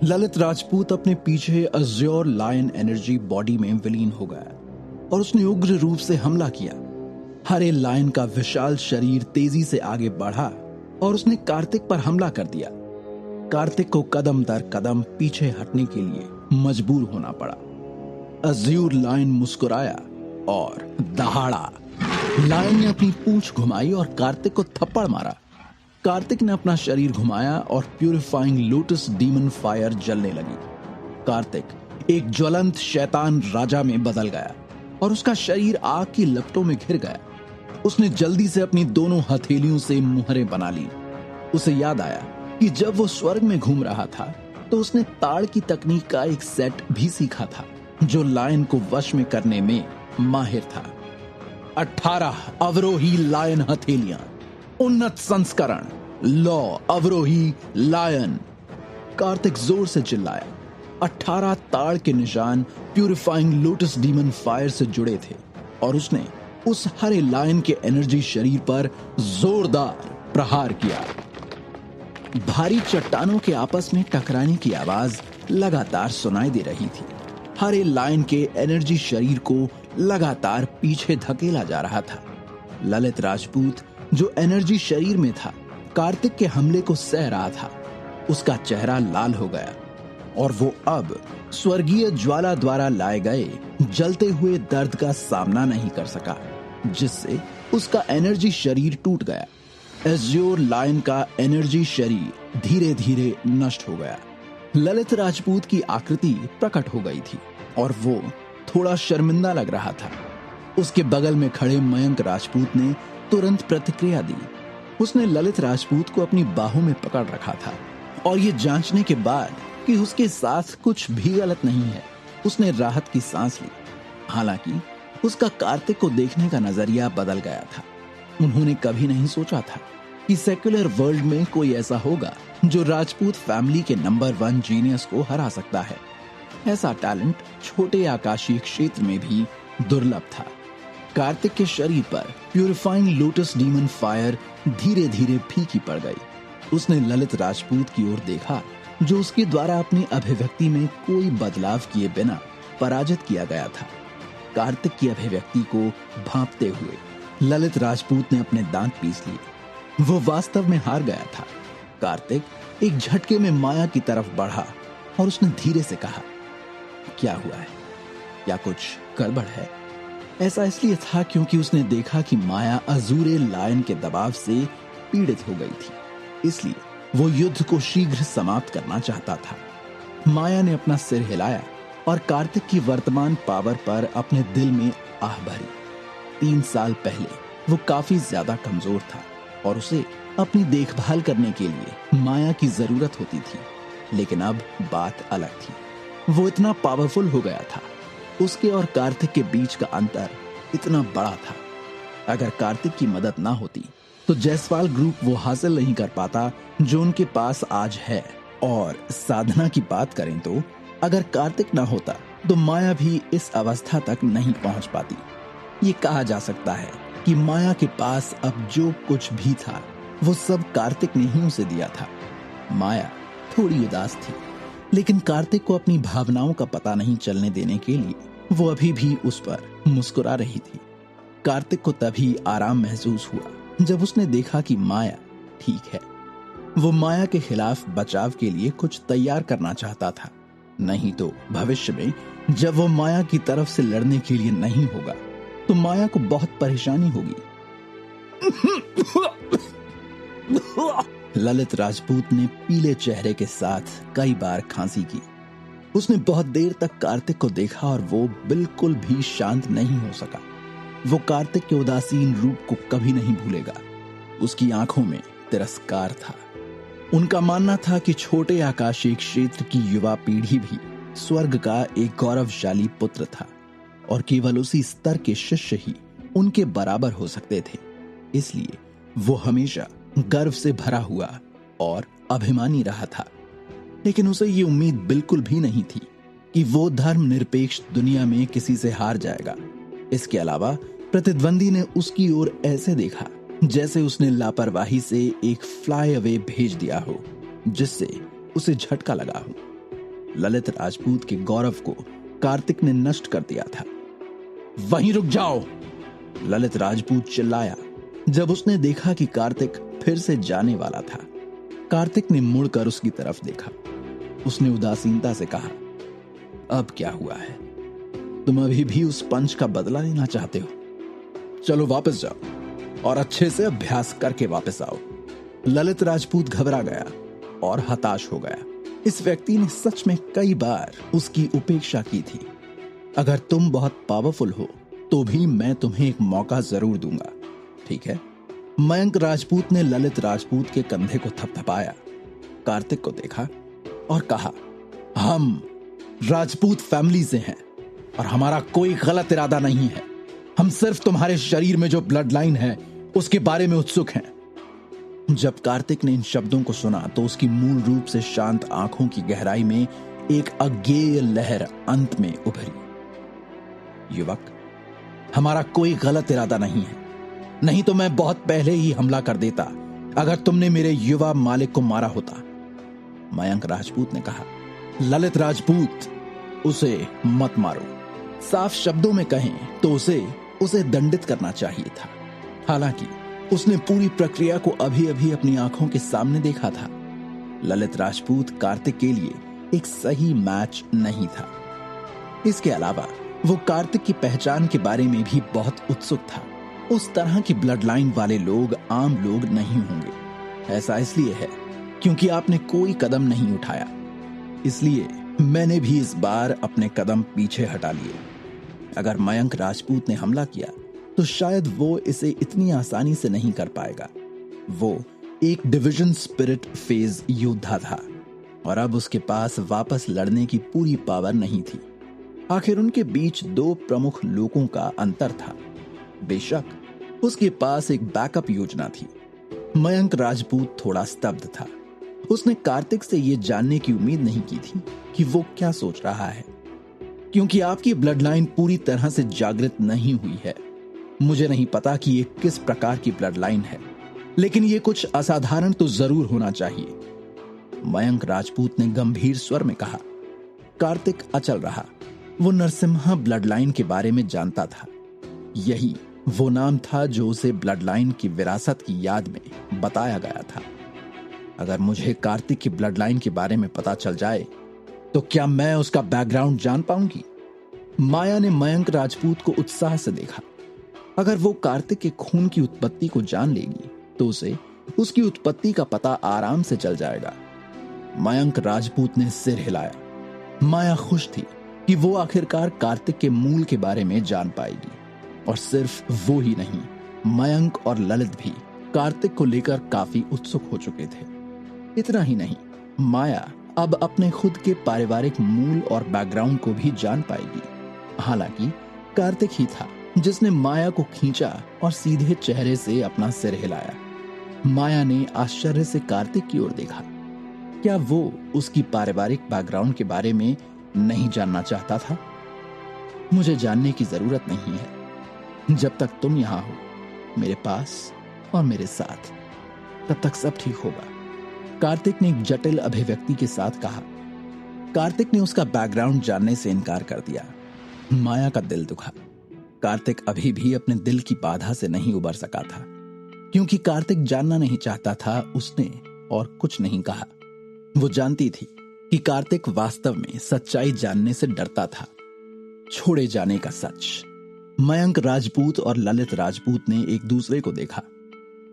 ललित राजपूत अपने पीछे Azure lion energy body में विलीन हो गया और उसने उग्र रूप से हमला किया। हरे लायन का विशाल शरीर तेजी से आगे बढ़ा और उसने कार्तिक पर हमला कर दिया। कार्तिक को कदम दर कदम पीछे हटने के लिए मजबूर होना पड़ा। अज्यूर लायन मुस्कुराया और दहाड़ा। लायन ने अपनी पूंछ घुमाई और कार्तिक को थप्पड़ मारा। कार्तिक ने अपना शरीर घुमाया और प्यूरिफाइंग लोटस डीमन फायर जलने लगी। कार्तिक एक ज्वलंत शैतान राजा में बदल गया और उसका शरीर आग की लपटों में घिर गया। उसने जल्दी से अपनी दोनों हथेलियों से मुहरें बना ली। उसे याद आया कि जब वो स्वर्ग में घूम रहा था तो उसने ताड़ की तकनीक का एक सेट भी सीखा था जो लायन को वश में करने में माहिर था। 18 अवरोही लायन हथेलियां, उन्नत संस्करण, लॉ अवरोही लायन। कार्तिक जोर से चिल्लाया। 18 ताड़ के निशान प्यूरिफाइंग लोटस डीमन फायर से जुड़े थे और उसने उस हरे लायन के एनर्जी शरीर पर जोरदार प्रहार किया। भारी चट्टानों के आपस में टकराने की आवाज लगातार सुनाई दे रही थी। हरे लायन के एनर्जी शरीर को लगातार पीछे धकेला जा रहा था। ललित राजपूत जो एनर्जी शरीर में था कार्तिक के हमले को सह रहा था। उसका चेहरा लाल हो गया और वो अब स्वर्गीय ज्वाला द्वारा लाए गए जलते हुए दर्द का सामना नहीं कर सका, जिससे उसका एनर्जी शरीर टूट गया। एज्योर लायन का एनर्जी शरीर धीरे धीरे नष्ट हो गया। ललित राजपूत की आकृति प्रकट हो गई थी और वो थोड़ा शर्मिंदा लग रहा था। उसके बगल में खड़े मयंक राजपूत ने तुरंत प्रतिक्रिया दी। उसने ललित राजपूत को अपनी बाहों में पकड़ रखा था और ये जांचने के बाद कि उसके साथ कुछ भी गलत नहीं है, उसने राहत की सांस ली। हालांकि उसका कार्तिक को देखने का नजरिया बदल गया था। उन्होंने कभी नहीं सोचा था कि सेक्युलर वर्ल्ड में कोई ऐसा होगा जो राजपूत फैमिली के नंबर 1 जीनियस को हरा सकता है। ऐसा टैलेंट छोटे आकाशीय क्षेत्र में भी दुर्लभ था। कार्तिक के शरीर पर प्यूरिफाइंग लोटस डीमन फायर धीरे धीरे फीकी पड़ गई। उसने ललित राजपूत की ओर देखा जो उसके द्वारा अपनी अभिव्यक्ति में कोई बदलाव किए बिना पराजित किया गया था। कार्तिक की अभिव्यक्ति को भांपते हुए ललित राजपूत ने अपने दांत पीस लिए। वो वास्तव में हार गया था। कार्तिक एक झटके में माया की तरफ बढ़ा और उसने धीरे से कहा, क्या हुआ है? क्या कुछ गड़बड़ है? ऐसा इसलिए था क्योंकि उसने देखा कि माया अजूरे लायन के दबाव से पीड़ित हो गई थी। इसलिए वो युद्ध को शीघ्र समाप्त करना चाहता था। माया ने अपना सिर हिलाया और कार्तिक की वर्तमान पावर पर अपने दिल में आह भरी। 3 साल पहले वो काफी ज्यादा कमजोर था और उसे अपनी देखभाल करने के लिए माया की जरूरत होती थी, लेकिन अब बात अलग थी। वो इतना पावरफुल हो गया था। उसके और कार्तिक के बीच का अंतर इतना बड़ा था। अगर कार्तिक की मदद ना होती तो जायसवाल ग्रुप वो हासिल नहीं कर पाता जो उनके पास आज है। और साधना की बात करें तो अगर कार्तिक ना होता तो माया भी इस अवस्था तक नहीं पहुंच पाती। ये कहा जा सकता है कि माया के पास अब जो कुछ भी था वो सब कार्तिक ने ही उसे दिया था। माया थोड़ी उदास थी, लेकिन कार्तिक को अपनी भावनाओं का पता नहीं चलने देने के लिए वो अभी भी उस पर मुस्कुरा रही थी। कार्तिक को तभी आराम महसूस हुआ जब उसने देखा कि माया ठीक है। वो माया के खिलाफ बचाव के लिए कुछ तैयार करना चाहता था, नहीं तो भविष्य में जब वो माया की तरफ से लड़ने के लिए नहीं होगा तो माया को बहुत परेशानी होगी। ललित राजपूत ने पीले चेहरे के साथ कई बार खांसी की। उसने बहुत देर तक कार्तिक को देखा और वो बिल्कुल भी शांत नहीं हो सका। वो कार्तिक के उदासीन रूप को कभी नहीं भूलेगा। उसकी आंखों में तिरस्कार था। उनका मानना था कि छोटे आकाशीय क्षेत्र की युवा पीढ़ी भी स्वर्ग का एक गौरवशाली पुत्र था और केवल उसी स्तर के शिष्य ही उनके बराबर हो सकते थे। इसलिए वो हमेशा गर्व से भरा हुआ और अभिमानी रहा था। लेकिन उसे ये उम्मीद बिल्कुल भी नहीं थी कि वो धर्मनिरपेक्ष दुनिया में किसी से हार जाएगा। इसके अलावा प्रतिद्वंदी ने उसकी ओर ऐसे देखा जैसे उसने लापरवाही से एक फ्लाई अवे भेज दिया हो, जिससे उसे झटका लगा हो। ललित राजपूत के गौरव को कार्तिक ने नष्ट कर दिया था। वहीं रुक जाओ, ललित राजपूत चिल्लाया जब उसने देखा कि कार्तिक फिर से जाने वाला था। कार्तिक ने मुड़कर उसकी तरफ देखा। उसने उदासीनता से कहा, अब क्या हुआ है? तुम अभी भी उस पंच का बदला लेना चाहते हो? चलो वापस जाओ और अच्छे से अभ्यास करके वापस आओ। ललित राजपूत घबरा गया और हताश हो गया। इस व्यक्ति ने सच में कई बार उसकी उपेक्षा की थी। अगर तुम बहुत पावरफुल हो तो भी मैं तुम्हें एक मौका जरूर दूंगा, ठीक है? मयंक राजपूत ने ललित राजपूत के कंधे को थपथपाया, कार्तिक को देखा और कहा, हम राजपूत फैमिली से हैं और हमारा कोई गलत इरादा नहीं है। हम सिर्फ तुम्हारे शरीर में जो ब्लड लाइन है उसके बारे में उत्सुक हैं। जब कार्तिक ने इन शब्दों को सुना तो उसकी मूल रूप से शांत आंखों की गहराई में एक अज्ञेय लहर अंत में उभरी। युवक, हमारा कोई गलत इरादा नहीं है, नहीं तो मैं बहुत पहले ही हमला कर देता अगर तुमने मेरे युवा मालिक को मारा होता, मयंक राजपूत ने कहा। ललित राजपूत, उसे मत मारो। साफ शब्दों में कहें तो उसे दंडित करना चाहिए था। हालांकि उसने पूरी प्रक्रिया को अभी अभी अपनी आंखों के सामने देखा था। ललित राजपूत कार्तिक के लिए एक सही मैच नहीं था। इसके अलावा वो कार्तिक की पहचान के बारे में भी बहुत उत्सुक था। उस तरह की ब्लड लाइन वाले लोग आम लोग नहीं होंगे। ऐसा इसलिए है क्योंकि आपने कोई कदम नहीं उठाया, इसलिए मैंने भी इस बार अपने कदम पीछे हटा लिए। अगर मयंक राजपूत ने हमला किया तो शायद वो इसे इतनी आसानी से नहीं कर पाएगा। वो एक डिवीजन स्पिरिट फेज योद्धा था और अब उसके पास वापस लड़ने की पूरी पावर नहीं थी। आखिर उनके बीच दो प्रमुख लोगों का अंतर था। बेशक उसके पास एक बैकअप योजना थी। मयंक राजपूत थोड़ा स्तब्ध था। उसने कार्तिक से यह जानने की उम्मीद नहीं की थी कि वो क्या सोच रहा है, क्योंकि आपकी ब्लड लाइन पूरी तरह से जागृत नहीं हुई है। मुझे नहीं पता कि ये किस प्रकार की ब्लड लाइन है, लेकिन ये कुछ असाधारण तो जरूर होना चाहिए, मयंक राजपूत ने गंभीर स्वर में कहा। कार्तिक अचल रहा। वो नरसिम्हा ब्लड लाइन के बारे में जानता था। यही वो नाम था जो उसे ब्लड लाइन की विरासत की याद में बताया गया था। अगर मुझे कार्तिक की ब्लड लाइन के बारे में पता चल जाए तो क्या मैं उसका बैकग्राउंड जान पाऊंगी? माया ने मयंक राजपूत को उत्साह से देखा। अगर वो कार्तिक के खून की उत्पत्ति को जान लेगी तो उसे उसकी उत्पत्ति का पता आराम से चल जाएगा। मयंक राजपूत ने सिर हिलाया। माया खुश थी कि वो आखिरकार कार्तिक के मूल के बारे में जान पाएगी, और सिर्फ वो ही नहीं, मयंक और ललित भी कार्तिक को लेकर काफी उत्सुक हो चुके थे। इतना ही नहीं, माया अब अपने खुद के पारिवारिक मूल और बैकग्राउंड को भी जान पाएगी। हालांकि कार्तिक ही था जिसने माया को खींचा और सीधे चेहरे से अपना सिर हिलाया। माया ने आश्चर्य से कार्तिक की ओर देखा। क्या वो उसकी पारिवारिक बैकग्राउंड के बारे में नहीं जानना चाहता था? मुझे जानने की जरूरत नहीं है। जब तक तुम यहां हो, मेरे पास और मेरे साथ, तब तक सब ठीक होगा, कार्तिक ने एक जटिल अभिव्यक्ति के साथ कहा। कार्तिक ने उसका बैकग्राउंड जानने से इनकार कर दिया। माया का दिल दुखा। कार्तिक अभी भी अपने दिल की बाधा से नहीं उबर सका था, क्योंकि कार्तिक जानना नहीं चाहता था। उसने और कुछ नहीं कहा। वो जानती थी कि कार्तिक वास्तव में सच्चाई जानने से डरता था, छोड़े जाने का सच। मयंक राजपूत और ललित राजपूत ने एक दूसरे को देखा।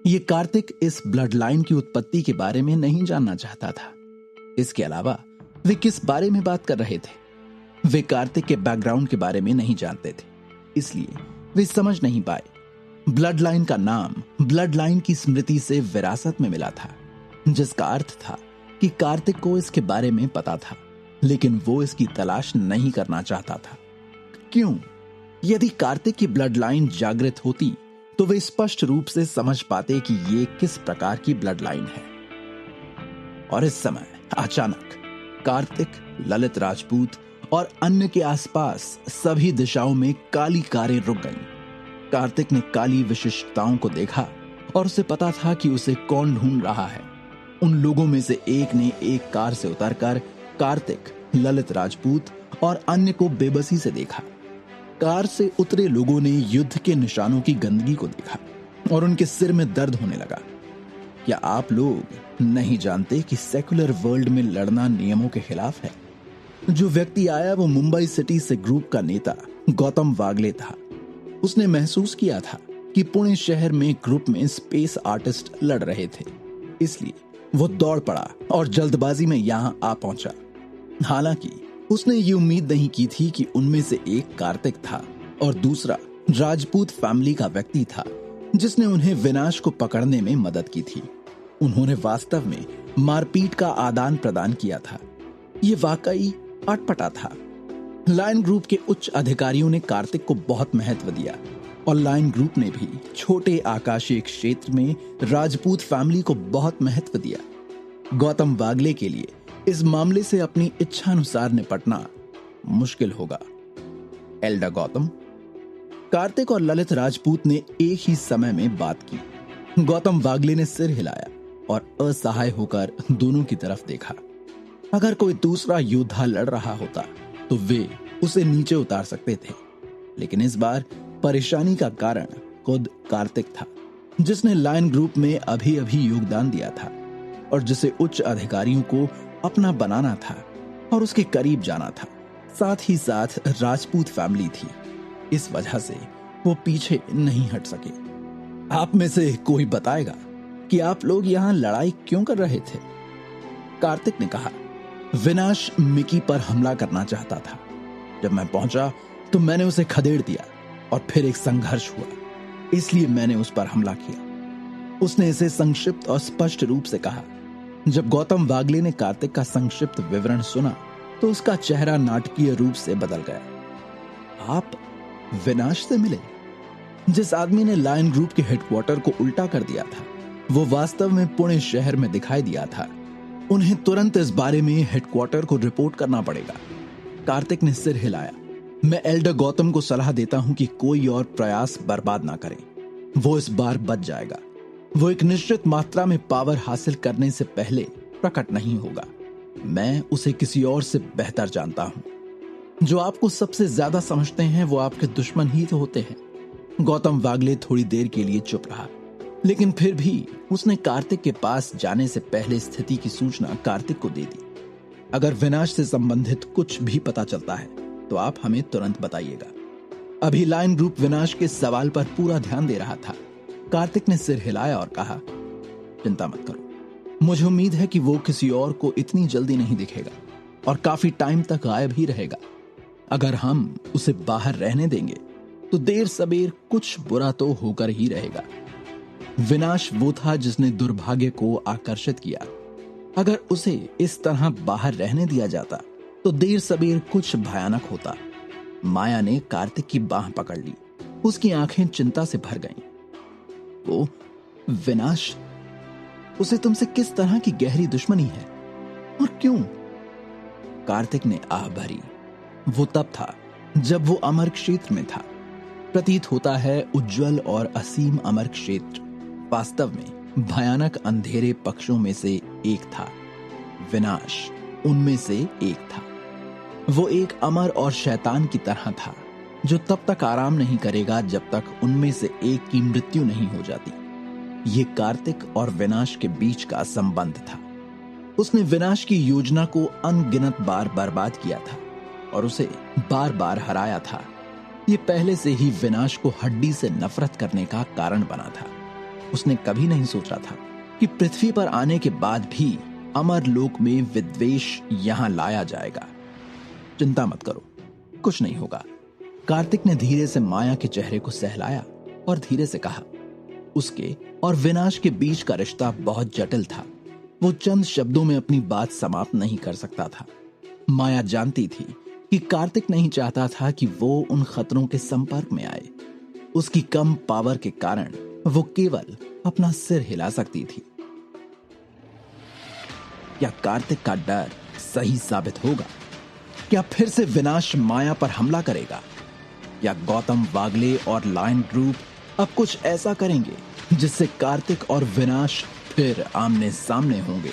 ये कार्तिक इस ब्लड लाइन की उत्पत्ति के बारे में नहीं जानना चाहता था। इसके अलावा वे किस बारे में बात कर रहे थे? वे कार्तिक के बैकग्राउंड के बारे में नहीं जानते थे, इसलिए वे समझ नहीं पाए। ब्लड लाइन का नाम ब्लड लाइन की स्मृति से विरासत में मिला था, जिसका अर्थ था कि कार्तिक को इसके बारे में पता था, लेकिन वो इसकी तलाश नहीं करना चाहता था। क्यों? यदि कार्तिक की ब्लड लाइन जागृत होती तो वे स्पष्ट रूप से समझ पाते कि ये किस प्रकार की ब्लड लाइन है। और इस समय अचानक कार्तिक, ललित राजपूत और अन्य के आसपास सभी दिशाओं में काली कारें रुक गईं। कार्तिक ने काली विशिष्टताओं को देखा और उसे पता था कि उसे कौन ढूंढ रहा है। उन लोगों में से एक ने एक कार से उतरकर कार्तिक ललित राजपूत और अन्य को बेबसी से देखा। कार से उतरे लोगों ने युद्ध के निशानों की गंदगी को देखा और उनके सिर में दर्द होने लगा। क्या आप लोग नहीं जानते कि सेकुलर वर्ल्ड में लड़ना नियमों के खिलाफ है? जो व्यक्ति आया वो मुंबई सिटी से ग्रुप का नेता गौतम वागले था। उसने महसूस किया था कि पुणे शहर में ग्रुप में स्पेस आर्टिस्ट लड़ रहे थे, इसलिए वो दौड़ पड़ा और जल्दबाजी में यहां आ पहुंचा। हालांकि उसने ये उम्मीद नहीं की थी कि उनमें से एक कार्तिक था और दूसरा राजपूत फैमिली का व्यक्ति था जिसने उन्हें विनाश को पकड़ने में मदद की थी। उन्होंने वास्तव में मारपीट का आदान प्रदान किया था। ये वाकई अटपटा था। लायन ग्रुप के उच्च अधिकारियों ने कार्तिक को बहुत महत्व दिया और लायन ग्रुप ने भी छोटे आकाशीय क्षेत्र में राजपूत फैमिली को बहुत महत्व दिया। गौतम वागले के लिए इस मामले से अपनी इच्छानुसार निपटना मुश्किल होगा। एल्डर गौतम, कार्तिक और ललित राजपूत ने एक ही समय में बात की। गौतम वागले ने सिर हिलाया और असहाय होकर दोनों की तरफ देखा। अगर कोई दूसरा योद्धा लड़ रहा होता तो वे उसे नीचे उतार सकते थे, लेकिन इस बार परेशानी का कारण खुद कार्तिक था, जिसने लायन ग्रुप में अभी अभी योगदान दिया था और जिसे उच्च अधिकारियों को अपना बनाना था और उसके करीब जाना था। साथ ही साथ राजपूत फैमिली थी, इस वजह से वो पीछे नहीं हट सके। आप में से कोई बताएगा कि आप लोग यहां लड़ाई क्यों कर रहे थे? कार्तिक ने कहा, विनाश मिकी पर हमला करना चाहता था। जब मैं पहुंचा तो मैंने उसे खदेड़ दिया और फिर एक संघर्ष हुआ, इसलिए मैंने उस पर हमला किया। उसने इसे संक्षिप्त और स्पष्ट रूप से कहा। जब गौतम वागले ने कार्तिक का संक्षिप्त विवरण सुना तो उसका चेहरा नाटकीय रूप से बदल गया। आप विनाश से मिले? जिस आदमी ने लायन ग्रुप के हेडक्वार्टर को उल्टा कर दिया था वो वास्तव में पुणे शहर में दिखाई दिया था। उन्हें तुरंत इस बारे में हेडक्वार्टर को रिपोर्ट करना पड़ेगा। कार्तिक ने सिर हिलाया। मैं एल्डर गौतम को सलाह देता हूं कि कोई और प्रयास बर्बाद ना करें। वो इस बार बच जाएगा। वो एक निश्चित मात्रा में पावर हासिल करने से पहले प्रकट नहीं होगा। मैं उसे किसी और से बेहतर जानता हूं। जो आपको सबसे ज्यादा समझते हैं वो आपके दुश्मन ही तो होते हैं। गौतम वागले थोड़ी देर के लिए चुप रहा, लेकिन फिर भी उसने कार्तिक के पास जाने से पहले स्थिति की सूचना कार्तिक को दे दी। अगर विनाश से संबंधित कुछ भी पता चलता है तो आप हमें तुरंत बताइएगा। अभी लायन ग्रुप विनाश के सवाल पर पूरा ध्यान दे रहा था। कार्तिक ने सिर हिलाया और कहा, चिंता मत करो, मुझे उम्मीद है कि वो किसी और को इतनी जल्दी नहीं दिखेगा और काफी टाइम तक गायब ही रहेगा। अगर हम उसे बाहर रहने देंगे तो देर सबेर कुछ बुरा तो होकर ही रहेगा। विनाश वो था जिसने दुर्भाग्य को आकर्षित किया। अगर उसे इस तरह बाहर रहने दिया जाता तो देर सबेर कुछ भयानक होता। माया ने कार्तिक की बाह पकड़ ली। उसकी आंखें चिंता से भर गईं। वो विनाश, उसे तुमसे किस तरह की गहरी दुश्मनी है और क्यों? कार्तिक ने आह भरी। वो तब था जब वो अमर क्षेत्र में था। प्रतीत होता है उज्जवल और असीम अमर क्षेत्र वास्तव में भयानक अंधेरे पक्षों में से एक था। विनाश उनमें से एक था। वो एक अमर और शैतान की तरह था जो तब तक आराम नहीं करेगा जब तक उनमें से एक की मृत्यु नहीं हो जाती। ये कार्तिक और विनाश के बीच का संबंध था। उसने विनाश की योजना को अनगिनत बार बर्बाद किया था और उसे बार बार हराया था। ये पहले से ही विनाश को हड्डी से नफरत करने का कारण बना था। उसने कभी नहीं सोचा था कि पृथ्वी पर आने के बाद भी अमर लोक में विद्वेष यहां लाया जाएगा। चिंता मत करो, कुछ नहीं होगा। कार्तिक ने धीरे से माया के चेहरे को सहलाया और धीरे से कहा, उसके और विनाश के बीच का रिश्ता बहुत जटिल था। वो चंद शब्दों में अपनी बात समाप्त नहीं कर सकता था। माया जानती थी कि कार्तिक नहीं चाहता था कि वो उन खतरों के संपर्क में आए। उसकी कम पावर के कारण वो केवल अपना सिर हिला सकती थी। क्या कार्तिक का डर सही साबित होगा? क्या फिर से विनाश माया पर हमला करेगा? या गौतम वागले और लायन ग्रुप अब कुछ ऐसा करेंगे जिससे कार्तिक और विनाश फिर आमने सामने होंगे?